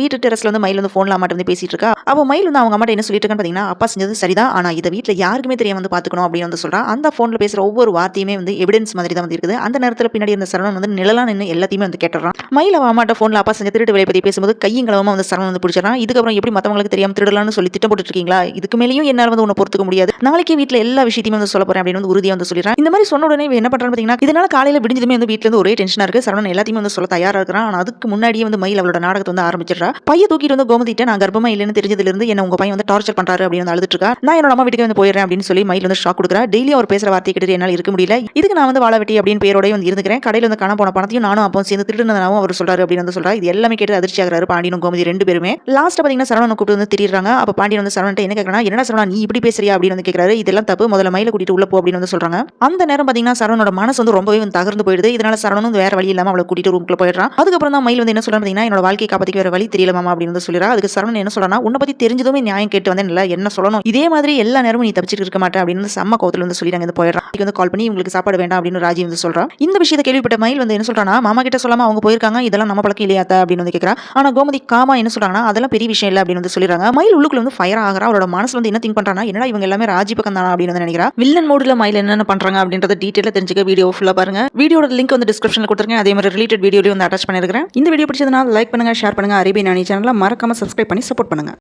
வீட்டு டெரஸ்ல வந்து மயில் வந்து ஃபோன்ல அம்மாட்ட வந்து பேசிட்டு இருக்கா. அப்போ மயில் வந்து அவங்க அம்மாட்ட என்ன சொல்லிட்டு இருக்கான்னு பார்த்தீங்கன்னா, அப்பா செஞ்சது சரிதான். ஆனா இத வீட்ல யாருக்குமே தெரியாம வந்து பார்த்துக்கணும் அப்படின்னு வந்து சொல்றா. அந்த ஃபோன்ல பேசுற ஒவ்வொரு வார்த்தையுமே வந்து எவிடன்ஸ் மாதிரி தான் வந்து இருக்குது. அந்த நேரத்துல பின்னாடி இருந்த சரவணன் வந்து நிழலா நின்னு எல்லாத்தையுமே வந்து கேட்டுறான். மயில் அவ அம்மாட்ட ஃபோன்ல அப்பா செஞ்ச திருட்டு வேலைய பத்தி பேசும்போது கையும் களவுமா வந்து சரவணன் வந்து பிடிச்சிடறான். இதுக்கப்புறம் எப்படி மத்தவங்களுக்கு தெரியாம திருடலாம்னு சொல்லி திட்டம் போட்டுட்டு இருக்கீங்களா? இதுக்கு மேலயும் என்னால வந்து உன்னை பொறுத்துக்க முடியாது. நாளைக்கே வீட்ல எல்லா விஷயத்தையுமே வந்து சொல்லப் போறேன் அப்படின்னு வந்து உறுதியா வந்து சொல்லிடுறான். இந்த மாதிரி சொன்ன உடனே இவன் என்ன பண்றான்னு பார்த்தீங்கன்னா, இதனால காலையில விடிஞ்சதுமே வந்து வீட்ல இருந்து ஒரே டென்ஷனா இருக்கு. சரவணன் எல்லாத்தையுமே வந்து சொல்ல தயாரா இருக்கிறான். ஆனா அதுக்கு முன்னாடியே வந்து மயில் அவளோட நாடகத்தை வந்து ஆரம்பிச்சிடுறா. பைய தூக்கிட்டு வந்து கோமதிட்ட நான் கர்ப்பமா இல்லைன்னு தெரிஞ்சதுல இருந்து என்ன உங்க பையன் வந்து டார்ச்சர் பண்றாரு அப்படின்னு வந்து அழுதுட்டு இருக்கா. நான் என்னோட அம்மா வீட்டுக்கு வந்து போயிடுறேன் அப்படின்னு சொல்லி மயில் வந்து ஷாக் கொடுக்குறா. டெய்லி அவர் பேசுற வார்த்தையை கேட்டு என்னால இருக்க முடியல. இதுக்கு நான் வந்து வாழவெட்டி அப்படின்னு பேரோடய வந்து இருந்துக்கிறேன். கடையில வந்து காண போன பணத்தையும் நானும் அப்போ சேர்ந்து திருடுனதாவும் அவர் சொல்றாரு அப்படின்னு வந்து சொல்றா. இது எல்லாமே கேட்டு அதிர்ச்சி ஆகுறாரு பாண்டியனும் கோமதி ரெண்டு பேருமே. லாஸ்ட் பாத்தீங்கன்னா சரவணனை கூப்பிட்டு வந்து திரிறாங்க. அப்ப பாண்டியன் வந்து சரவணன் என்ன கேக்குறானா, என்னடா சரவணா நீ இப்படி பேசுறியா அப்படின்னு வந்து கேக்குறாரு. இதெல்லாம் தப்பு, முதல்ல மயில கூட்டிட்டு உள்ள போ அப்படின்னு வந்து சொல்றாங்க. அந்த நேரம் பாத்தீங்கன்னா சரவணனோட மனசு வந்து ரொம்பவே வந்து தகர்ந்து போயிடுது. இதனால சரவணன் வந்து வேற வழி இல்லாம அவளை கூட்டிட்டு ரூம்க்குள்ள போயிடுறான். அதுக்கப்புறம் தான் மயில் வந்து என்ன சொல்றான்னு பாத்தீங்கன்னா, என்னோட வாழ்க்கையை காப்பாத்திக்க வேற வழி தெரியல மாமா அப்படின்னு வந்து சொல்லிடுறா. அதுக்கு சரவணன் என்ன சொல்றானா, உன்னை பத்தி தெரிஞ்சதுமே நியாயம் கேட்டு வந்தேன் இல்ல என்ன சொல்லணும், இதே மாதிரி எல்லா நேரமும் நீ தப்பிச்சிட்டு இருக்க மாட்டே அப்படின்னு செம்ம கோவத்துல வந்து சொல்லி வந்து போயிடுறான். வந்து கால் பண்ணி உங்களுக்கு சாப்பாடு வேண்டாம் அப்படின்னு ராஜி வந்து சொல்றான். இந்த விஷயத்தை கேள்விப்பட்ட மயில் வந்து என்ன சொல்றானா, மாமா கிட்ட சொல்லாம அவங்க போயிருக்காங்க, இதெல்லாம் நம்ம பழக்கம் இல்லையா அப்படின்னு வந்து கேக்குறா. ஆனா கோமதி காமா என்ன சொல்றாங்கன்னா, அதெல்லாம் பெரிய விஷயம் இல்ல அப்படின்னு வந்து சொல்லிடுறாங்க. மயில் உள்ளுக்குள்ள வந்து ஃபயர் ஆகுறா. அவரோட மனசுல வந்து என்ன திங்க் பண்றானா, என்னடா இவங்க எல்லாமே ராஜி பக்கம் தானா அப்படின்னு வந்து நினைக்கிறா. வில்லன் மோடுல மயில் என்னென்ன பண்றாங்க அப்படின்றத டீடைலா தெரிஞ்சுக்க வீடியோ ஃபுல்லா பாருங்க. வீடியோட லிங்க் வந்து டிஸ்கிரிப்ஷன்ல கொடுத்துருக்கேன். அதே மாதிரி ரிலேட்டட் வீடியோலயும் வந்து அட்டாச் பண்ணிருக்கேன். இந்த வீடியோ பிடிச்சதுனா லைக் பண்ணுங்க, ஷேர் பண்ணுங்க. அரேபியன் அணி சேனலை மறக்காம சப்ஸ்கிரைப் பண்ணி சப்போர்ட் பண்ணுங்க.